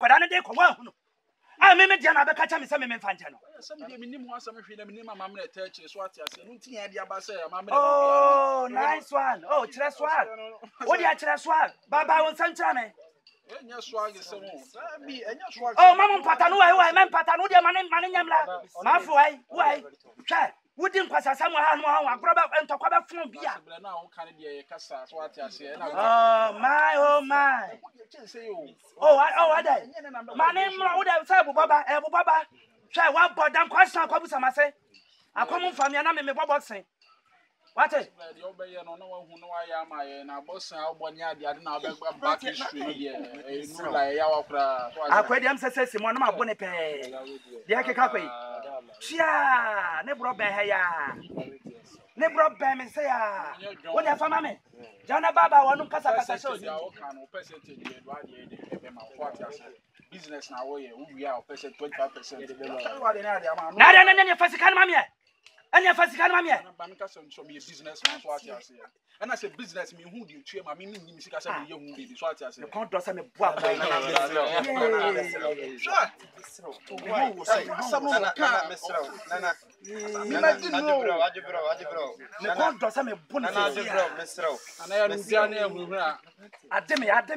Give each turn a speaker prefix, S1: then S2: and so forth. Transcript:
S1: kwada de ko wa hunu a me dia na be ka cha me se me mfa nche no
S2: se me me nim ho asam hwe na me nim mama me ta chi so ate ase no ntia dia ba se mama me
S1: oh nice one oh chira swag wo dia chira swag baba won san chira me
S2: enya swag se mo bi enya swag
S1: oh mama mpata no wai me mpata no dia mane nyamla ma fo wai hwe wudi nkwasasa mo ha no ha agro ba ntokwa ba fun bia
S2: na wo kan de kasa so ate ase na
S1: oh my oh ada mane mra wo da say bubaba bubaba hwe wa bodan kwasa kwabusa mase akomu mfamia na me boboxing what
S2: de obeye no na wahu no wa ya maye na bosan obonya ade ade na obegba back history no de no la ya wakura
S1: akwedi am sese mo na ma bone pe de akeka kwai chia ne bro ben ha ya ne bro ben me say ya woni afama me jana baba wonu kasa show
S2: ya o kan o percentage de do ade de be ma 40% business na wo ye we are percent 25%
S1: na ne fasikan ma me anya fasika na mamie
S2: ba nka so me business man so ati ase and I say business me hu di tue ma me ni sika say me ye hu bi so ati ase
S1: me kon do say me bua kwa na me kon do say me bu na
S2: ana ya nu dia na ehuru
S1: ade me
S2: ade